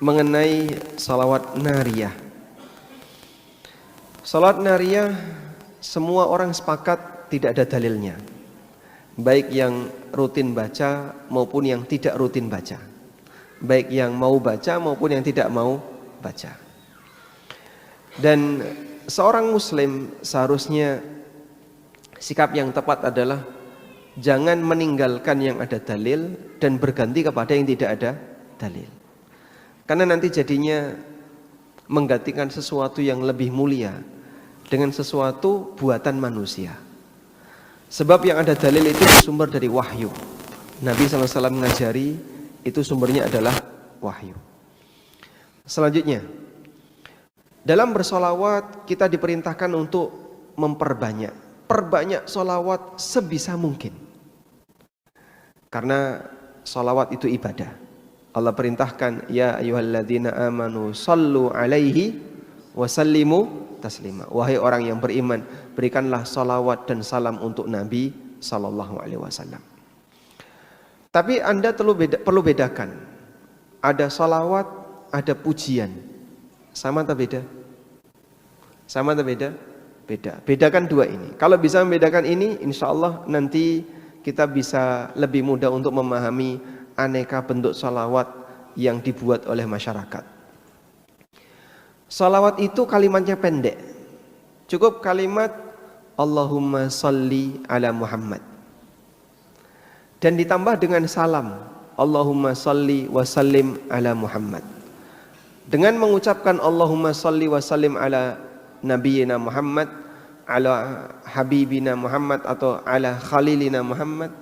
mengenai salawat nariyah. Salawat nariyah semua orang sepakat tidak ada dalilnya, baik yang rutin baca maupun yang tidak rutin baca, baik yang mau baca maupun yang tidak mau baca. Dan seorang muslim seharusnya sikap yang tepat adalah jangan meninggalkan yang ada dalil dan berganti kepada yang tidak ada dalil. Karena nanti jadinya menggantikan sesuatu yang lebih mulia dengan sesuatu buatan manusia. Sebab yang ada dalil itu bersumber dari wahyu. Nabi SAW mengajari itu sumbernya adalah wahyu. Selanjutnya, dalam bersolawat kita diperintahkan untuk perbanyak solawat sebisa mungkin. Karena solawat itu ibadah. Allah perintahkan, ya ayyuhalladzina amanu sallu alaihi wa sallimu taslima. Wahai orang yang beriman, berikanlah salawat dan salam untuk Nabi sallallahu alaihi wasallam. Tapi Anda perlu bedakan. Ada salawat, ada pujian. Sama atau beda? Sama atau beda? Beda. Bedakan dua ini. Kalau bisa membedakan ini, insya Allah nanti kita bisa lebih mudah untuk memahami aneka bentuk salawat yang dibuat oleh masyarakat. Salawat itu kalimatnya pendek. Cukup kalimat Allahumma salli ala Muhammad. Dan ditambah dengan salam Allahumma salli wa sallim ala Muhammad. Dengan mengucapkan Allahumma salli wa sallim ala Nabiyyina Muhammad, ala Habibina Muhammad atau ala Khalilina Muhammad,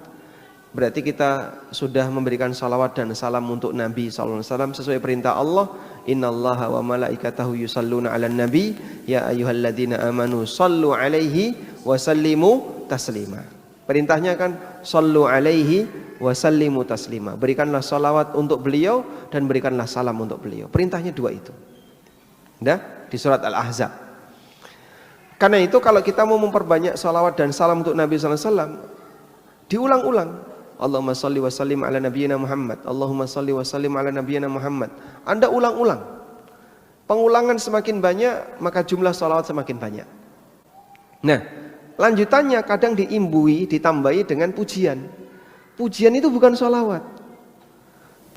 berarti kita sudah memberikan salawat dan salam untuk Nabi SAW sesuai perintah Allah. Innallaha wa malaikatahu yusalluna 'alan nabi ya ayyuhalladzina amanu sallu 'alaihi wa sallimu taslima. Perintahnya kan sallu 'alaihi wa sallimu taslima. Berikanlah salawat untuk beliau dan berikanlah salam untuk beliau. Perintahnya dua itu. Di surat Al-Ahzab. Karena itu kalau kita mau memperbanyak salawat dan salam untuk Nabi SAW, diulang-ulang. Allahumma salli wa sallim ala nabiyyina Muhammad. Allahumma salli wa sallim ala nabiyyina Muhammad. Anda ulang-ulang. Pengulangan semakin banyak, maka jumlah salawat semakin banyak. Nah, lanjutannya kadang ditambahi dengan pujian. Pujian itu bukan salawat.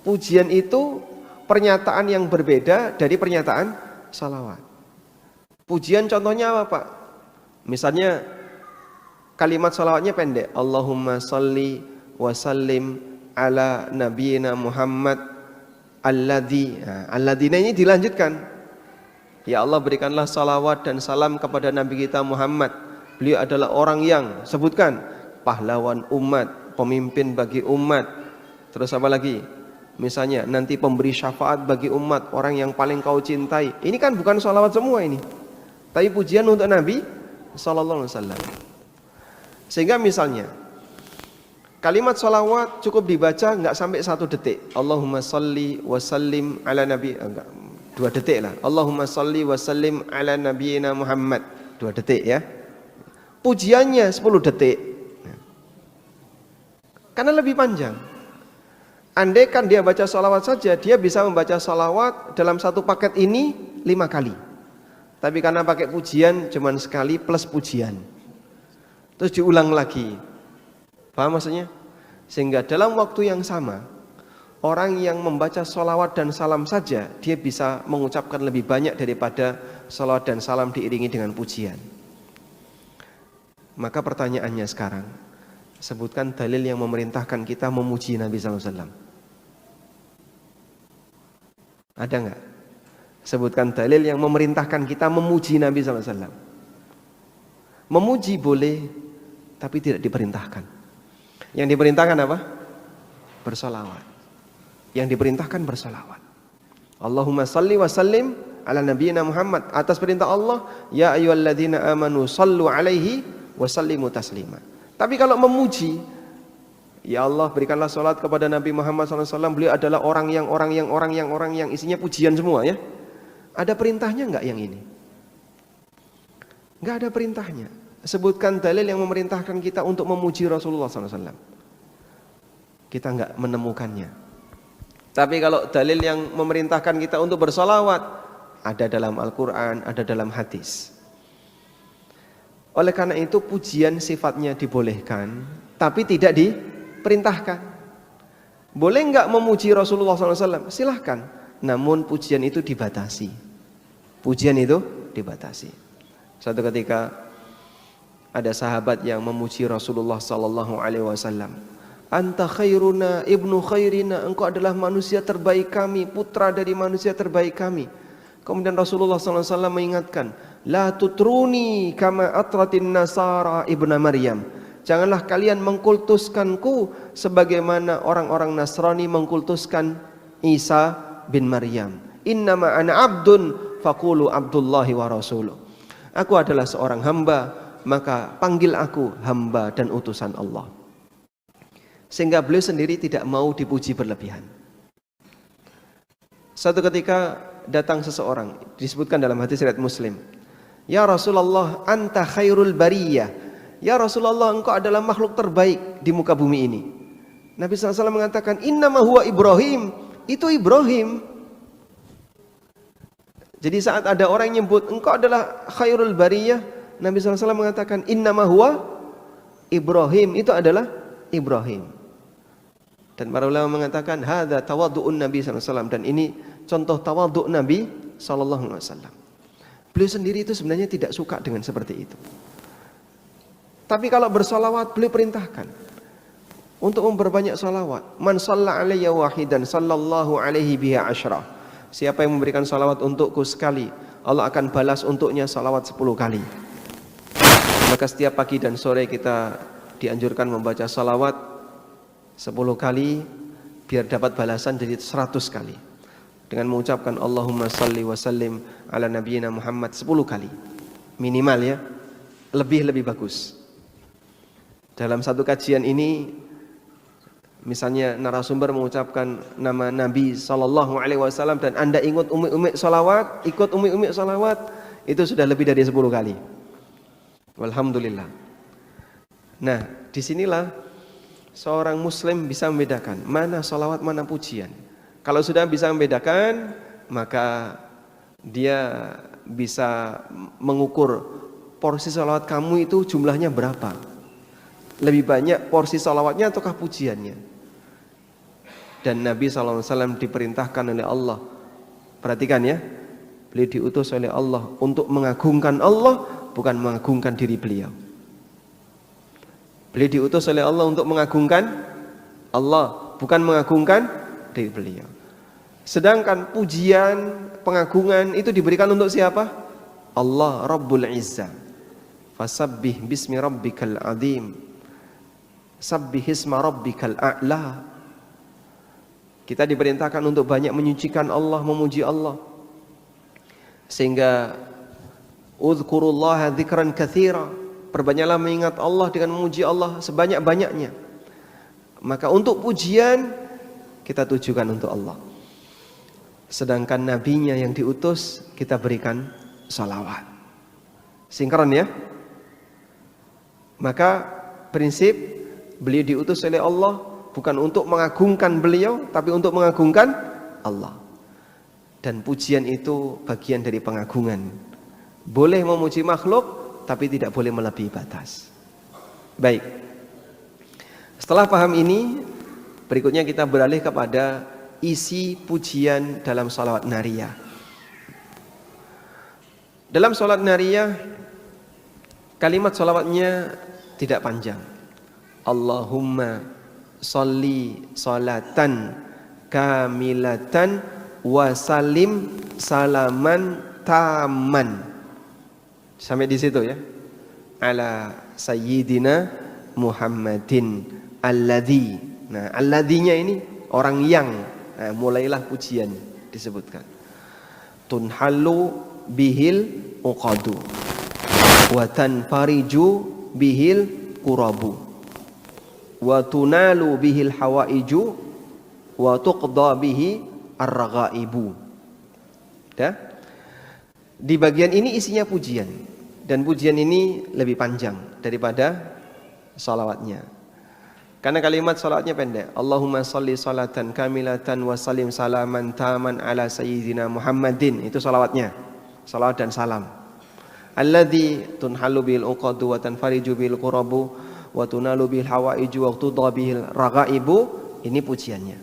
Pujian itu pernyataan yang berbeda dari pernyataan salawat. Pujian contohnya apa, Pak? Misalnya kalimat salawatnya pendek. Allahumma salli wa sallim ala nabiyyina Muhammad alladzi ini dilanjutkan. Ya Allah, berikanlah salawat dan salam kepada Nabi kita Muhammad. Beliau adalah orang yang, sebutkan, pahlawan umat, pemimpin bagi umat. Terus apa lagi? Misalnya nanti pemberi syafaat bagi umat, orang yang paling kau cintai. Ini kan bukan salawat semua ini, tapi pujian untuk Nabi sallallahu alaihi wasallam. Sehingga misalnya kalimat salawat cukup dibaca enggak sampai 1 detik. Allahumma salli wa sallim ala nabi, enggak, 2 detik lah. Allahumma salli wa sallim ala nabiyyina Muhammad, 2 detik ya. Pujiannya 10 detik. Karena lebih panjang. Andai kan dia baca salawat saja, dia bisa membaca salawat dalam satu paket ini 5 kali. Tapi karena pakai pujian cuman sekali plus pujian. Terus diulang lagi. Paham maksudnya? Sehingga dalam waktu yang sama, orang yang membaca salawat dan salam saja, dia bisa mengucapkan lebih banyak daripada salawat dan salam diiringi dengan pujian. Maka pertanyaannya sekarang, sebutkan dalil yang memerintahkan kita memuji Nabi SAW. Ada enggak? Sebutkan dalil yang memerintahkan kita memuji Nabi SAW. Memuji boleh, tapi tidak diperintahkan. Yang diperintahkan apa? Bersalawat. Yang diperintahkan bersalawat. Allahumma salli wa sallim ala nabiyyina Muhammad. Atas perintah Allah, ya ayyuhalladzina amanu sallu alaihi wa sallimu taslima. Tapi kalau memuji, ya Allah, berikanlah salat kepada Nabi Muhammad SAW. Beliau adalah orang yang isinya pujian semua ya. Ada perintahnya enggak yang ini? Enggak ada perintahnya. Sebutkan dalil yang memerintahkan kita untuk memuji Rasulullah SAW. Kita enggak menemukannya. Tapi kalau dalil yang memerintahkan kita untuk bersolawat ada dalam Al-Quran, ada dalam hadis. Oleh karena itu pujian sifatnya dibolehkan, tapi tidak diperintahkan. Boleh enggak memuji Rasulullah SAW? Silahkan. Namun pujian itu dibatasi. Pujian itu dibatasi. Suatu ketika ada sahabat yang memuji Rasulullah SAW. Anta khairuna ibnu khairina, engkau adalah manusia terbaik kami, putra dari manusia terbaik kami. Kemudian Rasulullah SAW mengingatkan, la tutruni kama atratin nasara ibna Maryam. Janganlah kalian mengkultuskanku sebagaimana orang-orang Nasrani mengkultuskan Isa bin Maryam. Innama ana abdun faqulu abdullahi wa rasuluh. Aku adalah seorang hamba, maka panggil aku hamba dan utusan Allah. Sehingga beliau sendiri tidak mau dipuji berlebihan. Suatu ketika datang seseorang, disebutkan dalam hadis riwayat Muslim, ya Rasulullah, anta khairul bariyah. Ya Rasulullah, engkau adalah makhluk terbaik di muka bumi ini. Nabi SAW mengatakan, innama huwa Ibrahim. Itu Ibrahim. Jadi saat ada orang yang nyebut engkau adalah khairul bariyah, Nabi SAW mengatakan, innama huwa Ibrahim. Itu adalah Ibrahim. Dan para ulama mengatakan hadza tawaddu'un Nabi SAW, dan ini contoh tawaddu' Nabi SAW. Beliau sendiri itu sebenarnya tidak suka dengan seperti itu. Tapi kalau bersalawat beliau perintahkan untuk memperbanyak salawat. Man shalla alayya wahidan sallallahu alaihi biha asyra. Siapa yang memberikan salawat untukku sekali, Allah akan balas untuknya salawat 10 kali. Maka setiap pagi dan sore kita dianjurkan membaca salawat 10 kali biar dapat balasan jadi 100 kali. Dengan mengucapkan Allahumma salli wa sallim ala nabiyyina Muhammad 10 kali. Minimal ya. Lebih bagus. Dalam satu kajian ini misalnya narasumber mengucapkan nama Nabi SAW dan Anda ikut umi-umi salawat, itu sudah lebih dari 10 kali. Walhamdulillah. Nah, disinilah seorang muslim bisa membedakan mana salawat, mana pujian. Kalau sudah bisa membedakan, maka dia bisa mengukur porsi salawat kamu itu jumlahnya berapa. Lebih banyak porsi salawatnya ataukah pujiannya. Dan Nabi SAW diperintahkan oleh Allah, perhatikan ya, beliau diutus oleh Allah untuk mengagungkan Allah, bukan mengagungkan diri beliau. Beliau diutus oleh Allah untuk mengagungkan Allah, bukan mengagungkan diri beliau. Sedangkan pujian, pengagungan itu diberikan untuk siapa? Allah Rabbul Izzah. Fasabbih bismi rabbikal azim. Sabbih isma rabbikal a'la. Kita diperintahkan untuk banyak menyucikan Allah, memuji Allah. Sehingga uzkurullaha dzikran katsira. Perbanyaklah mengingat Allah dengan memuji Allah sebanyak-banyaknya. Maka untuk pujian kita tujukan untuk Allah. Sedangkan nabinya yang diutus kita berikan salawat. Sinkron ya. Maka prinsip beliau diutus oleh Allah bukan untuk mengagungkan beliau, tapi untuk mengagungkan Allah. Dan pujian itu bagian dari pengagungan. Boleh memuji makhluk, tapi tidak boleh melebihi batas. Baik. Setelah paham ini, berikutnya kita beralih kepada isi pujian dalam salawat nariyah. Dalam salat nariyah, kalimat salawatnya tidak panjang. Allahumma sholli salatan kamilatan wa salim salaman taman. Sampai di situ ya. Ala sayyidina Muhammadin alladzi. Nah, alladzinya ini orang yang. Nah, mulailah pujian disebutkan. Tunhallu bihil uqadu wa tanfariju bihil qurabu wa tunalu bihil hawaiju wa tuqda bihi ar-raghaibu. Ya. Di bagian ini isinya pujian, dan pujian ini lebih panjang daripada salawatnya. Karena kalimat salatnya pendek. Allahumma sholli salatan kamilatan wa salim salaman taman ala sayyidina Muhammadin. Itu salawatnya. Salawat dan salam. Alladzi tunhalu bil uqadu wa tanfariju bil qurabu wa tunalu bil hawaiju wa tudha bil ragaibu. Ini pujiannya.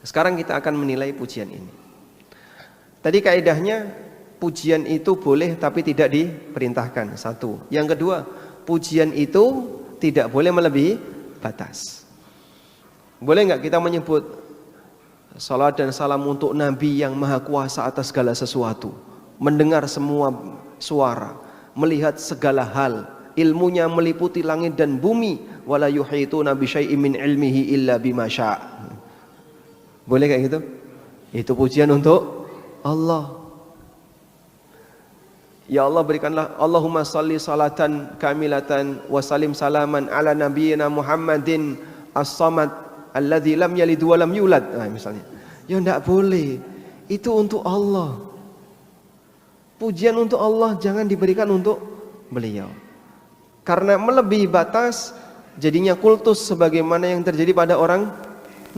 Sekarang kita akan menilai pujian ini. Tadi kaidahnya pujian itu boleh tapi tidak diperintahkan. Satu. Yang kedua, pujian itu tidak boleh melebihi batas. Boleh nggak kita menyebut salat dan salam untuk Nabi yang maha kuasa atas segala sesuatu, mendengar semua suara, melihat segala hal, ilmunya meliputi langit dan bumi, wala yuhituna bi syai'in min ilmihi illa bima syaa'. Boleh kayak gitu? Itu pujian untuk Allah. Ya Allah, berikanlah Allahumma sholli salatan kamilatan wa salim salaman ala nabiyyina Muhammadin as-samad alladzi lam yalid wa lam yulad. Nah, misalnya. Ya enggak boleh. Itu untuk Allah. Pujian untuk Allah jangan diberikan untuk beliau. Karena melebihi batas jadinya kultus sebagaimana yang terjadi pada orang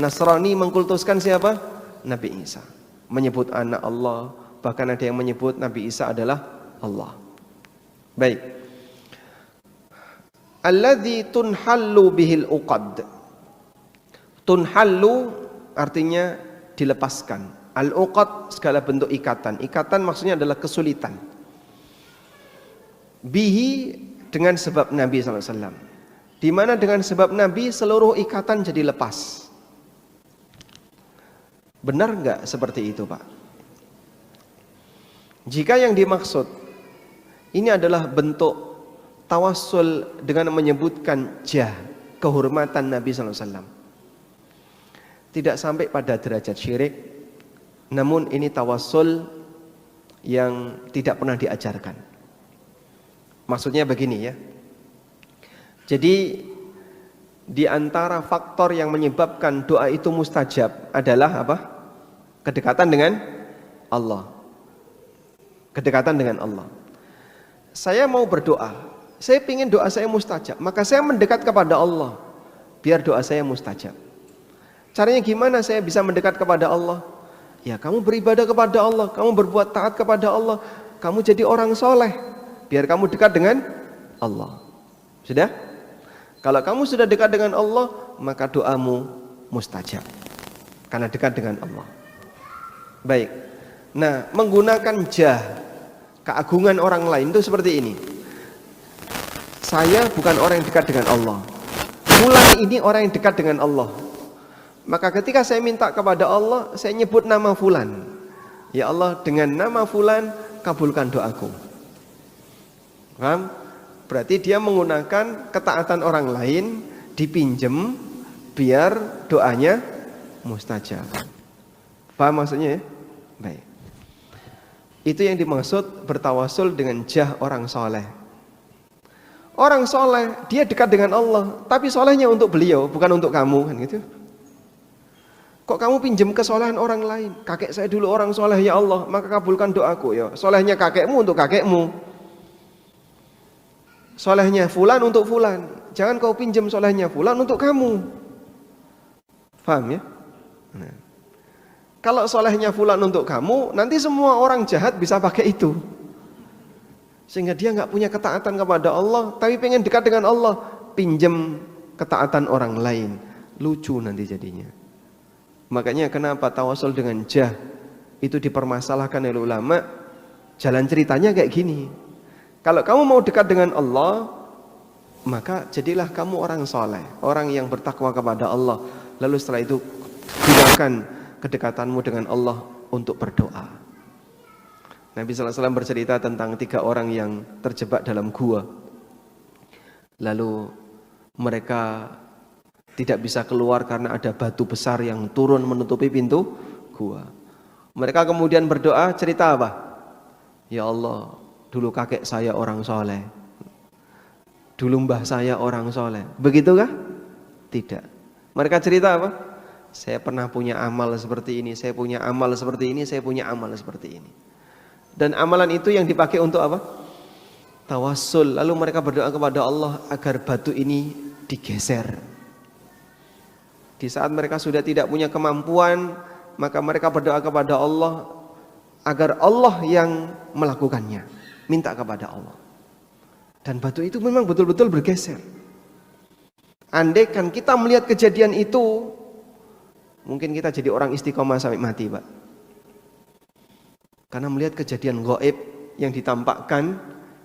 Nasrani mengkultuskan siapa? Nabi Isa. Menyebut anak Allah, bahkan ada yang menyebut Nabi Isa adalah Allah. Baik. Alladzi tunhallu bihil uqad. Tunhallu artinya dilepaskan. Al-uqad segala bentuk ikatan. Ikatan maksudnya adalah kesulitan. Bihi dengan sebab Nabi SAW. Di mana dengan sebab Nabi seluruh ikatan jadi lepas. Benar enggak seperti itu, Pak? Jika yang dimaksud ini adalah bentuk tawassul dengan menyebutkan jah, kehormatan Nabi SAW. Tidak sampai pada derajat syirik, namun ini tawassul yang tidak pernah diajarkan. Maksudnya begini ya. Jadi di antara faktor yang menyebabkan doa itu mustajab adalah apa? Kedekatan dengan Allah. Kedekatan dengan Allah. Saya mau berdoa, saya ingin doa saya mustajab, maka saya mendekat kepada Allah biar doa saya mustajab. Caranya gimana saya bisa mendekat kepada Allah? Ya kamu beribadah kepada Allah, kamu berbuat taat kepada Allah, kamu jadi orang soleh biar kamu dekat dengan Allah. Sudah? Kalau kamu sudah dekat dengan Allah, maka doamu mustajab karena dekat dengan Allah. Baik. Nah, menggunakan jah, keagungan orang lain itu seperti ini. Saya bukan orang yang dekat dengan Allah. Fulan ini orang yang dekat dengan Allah. Maka ketika saya minta kepada Allah, saya nyebut nama fulan. Ya Allah, dengan nama fulan kabulkan doaku. Paham? Berarti dia menggunakan ketaatan orang lain dipinjem biar doanya mustajab. Paham maksudnya ya? Baik. Itu yang dimaksud bertawasul dengan jah orang soleh. Orang soleh dia dekat dengan Allah, tapi solehnya untuk beliau, bukan untuk kamu, kan gitu. Kok kamu pinjam kesolehan orang lain? Kakek saya dulu orang soleh ya Allah, maka kabulkan doaku ya. Solehnya kakekmu untuk kakekmu. Solehnya fulan untuk fulan. Jangan kau pinjam solehnya fulan untuk kamu. Paham ya? Nah. Kalau solehnya fulan untuk kamu, nanti semua orang jahat bisa pakai itu. Sehingga dia nggak punya ketaatan kepada Allah, tapi pengen dekat dengan Allah, pinjam ketaatan orang lain. Lucu nanti jadinya. Makanya kenapa tawasul dengan jah itu dipermasalahkan oleh ulama. Jalan ceritanya kayak gini. Kalau kamu mau dekat dengan Allah, maka jadilah kamu orang soleh, orang yang bertakwa kepada Allah. Lalu setelah itu gunakan kedekatanmu dengan Allah untuk berdoa. Nabi SAW bercerita tentang 3 orang yang terjebak dalam gua. Lalu mereka tidak bisa keluar karena ada batu besar yang turun menutupi pintu gua. Mereka kemudian berdoa, cerita apa? Ya Allah, dulu kakek saya orang soleh, dulu mbah saya orang soleh. Begitukah? Tidak. Mereka cerita apa? Saya pernah punya amal seperti ini, saya punya amal seperti ini, saya punya amal seperti ini. Dan amalan itu yang dipakai untuk apa? Tawassul. Lalu mereka berdoa kepada Allah agar batu ini digeser. Di saat mereka sudah tidak punya kemampuan, maka mereka berdoa kepada Allah agar Allah yang melakukannya. Minta kepada Allah. Dan batu itu memang betul-betul bergeser. Andaikan kita melihat kejadian itu, mungkin kita jadi orang istiqomah sampai mati, Pak. Karena melihat kejadian gaib yang ditampakkan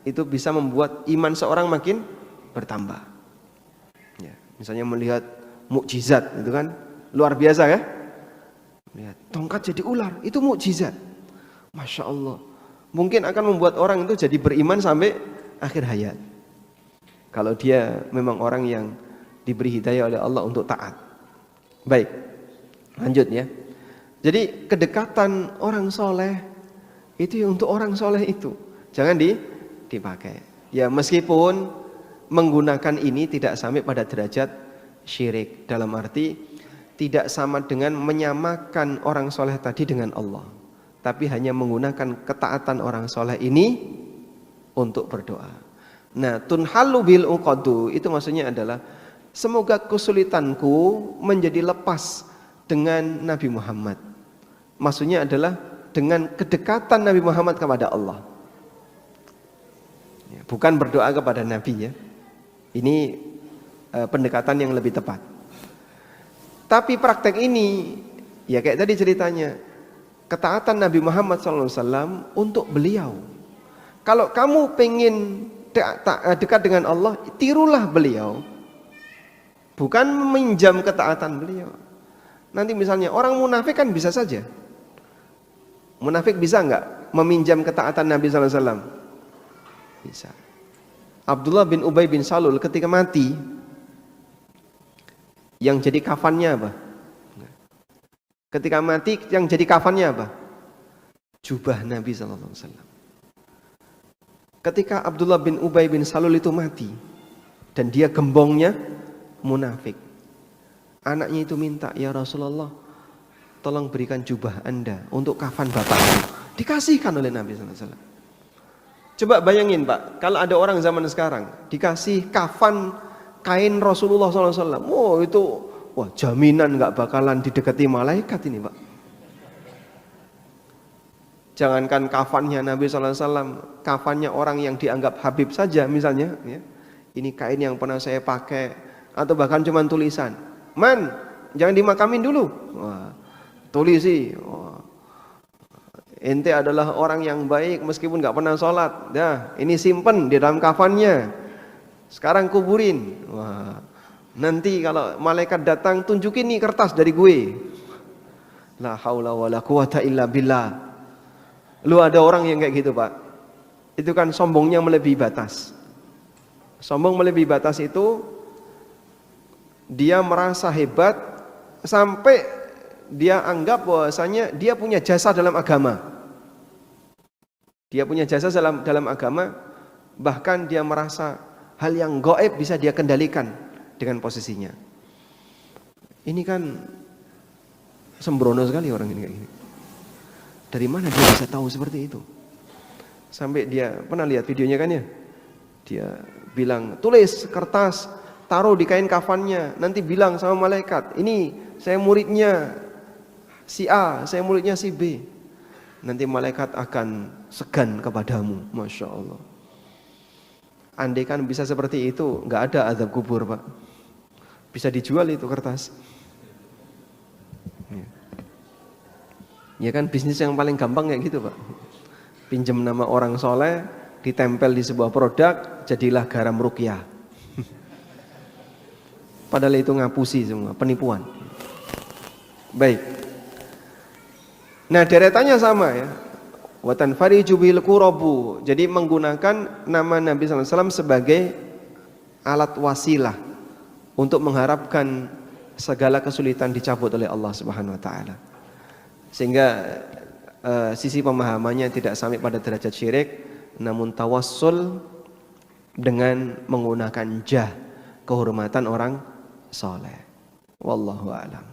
itu bisa membuat iman seorang makin bertambah. Ya, misalnya melihat mukjizat, itu kan luar biasa ya. Lihat tongkat jadi ular, itu mukjizat. Masya Allah. Mungkin akan membuat orang itu jadi beriman sampai akhir hayat. Kalau dia memang orang yang diberi hidayah oleh Allah untuk taat. Baik, lanjut ya. Jadi kedekatan orang soleh itu untuk orang soleh itu. Jangan dipakai. Ya meskipun menggunakan ini tidak sampai pada derajat syirik. Dalam arti tidak sama dengan menyamakan orang soleh tadi dengan Allah. Tapi hanya menggunakan ketaatan orang soleh ini untuk berdoa. Nah, tunhalu bil uqadu itu maksudnya adalah semoga kesulitanku menjadi lepas dengan Nabi Muhammad. Maksudnya adalah dengan kedekatan Nabi Muhammad kepada Allah. Bukan berdoa kepada Nabi ya. Ini pendekatan yang lebih tepat. Tapi praktek ini ya kayak tadi ceritanya, ketaatan Nabi Muhammad SAW untuk beliau. Kalau kamu pengen dekat dengan Allah, tirulah beliau. Bukan meminjam ketaatan beliau. Nanti misalnya orang munafik kan bisa saja. Munafik bisa enggak meminjam ketaatan Nabi SAW? Bisa. Abdullah bin Ubay bin Salul ketika mati, yang jadi kafannya apa? Ketika mati yang jadi kafannya apa? Jubah Nabi SAW. Ketika Abdullah bin Ubay bin Salul itu mati dan dia gembongnya munafik, anaknya itu minta, ya Rasulullah, tolong berikan jubah Anda untuk kafan bapakku. Dikasihkan oleh Nabi SAW. Coba bayangin Pak, kalau ada orang zaman sekarang dikasih kafan kain Rasulullah SAW, oh itu wah jaminan nggak bakalan didekati malaikat ini Pak. Jangankan kafannya Nabi SAW, kafannya orang yang dianggap Habib saja misalnya, ya, ini kain yang pernah saya pakai, atau bahkan cuma tulisan, man jangan dimakamin dulu, wah, tulisi, wah, ente adalah orang yang baik meskipun nggak pernah sholat, dah ini simpen di dalam kafannya, sekarang kuburin, wah, nanti kalau malaikat datang tunjukin nih kertas dari gue, la haula wala quwata illa billah. Lu ada orang yang kayak gitu Pak, itu kan sombongnya melebihi batas. Sombong melebihi batas itu dia merasa hebat sampai dia anggap bahwasanya dia punya jasa dalam agama. Dia punya jasa dalam agama, bahkan dia merasa hal yang gaib bisa dia kendalikan dengan posisinya. Ini kan sembrono sekali orang ini kayak gini. Dari mana dia bisa tahu seperti itu? Sampai dia pernah lihat videonya kan ya? Dia bilang, tulis kertas, taruh di kain kafannya, nanti bilang sama malaikat, ini saya muridnya si A, saya muridnya si B. Nanti malaikat akan segan kepadamu. Masya Allah. Andai kan bisa seperti itu, nggak ada azab kubur Pak. Bisa dijual itu kertas. Ya kan bisnis yang paling gampang kayak gitu Pak. Pinjam nama orang soleh, ditempel di sebuah produk, jadilah garam ruqyah. Padahal itu ngapusi semua, penipuan. Baik. Nah deretannya sama ya. Watan fariju bil qurabu. Jadi menggunakan nama Nabi SAW sebagai alat wasilah untuk mengharapkan segala kesulitan dicabut oleh Allah Subhanahu wa taala. Sehingga sisi pemahamannya tidak sampai pada derajat syirik, namun tawassul dengan menggunakan jah, kehormatan orang soleh. Wallahu a'lam.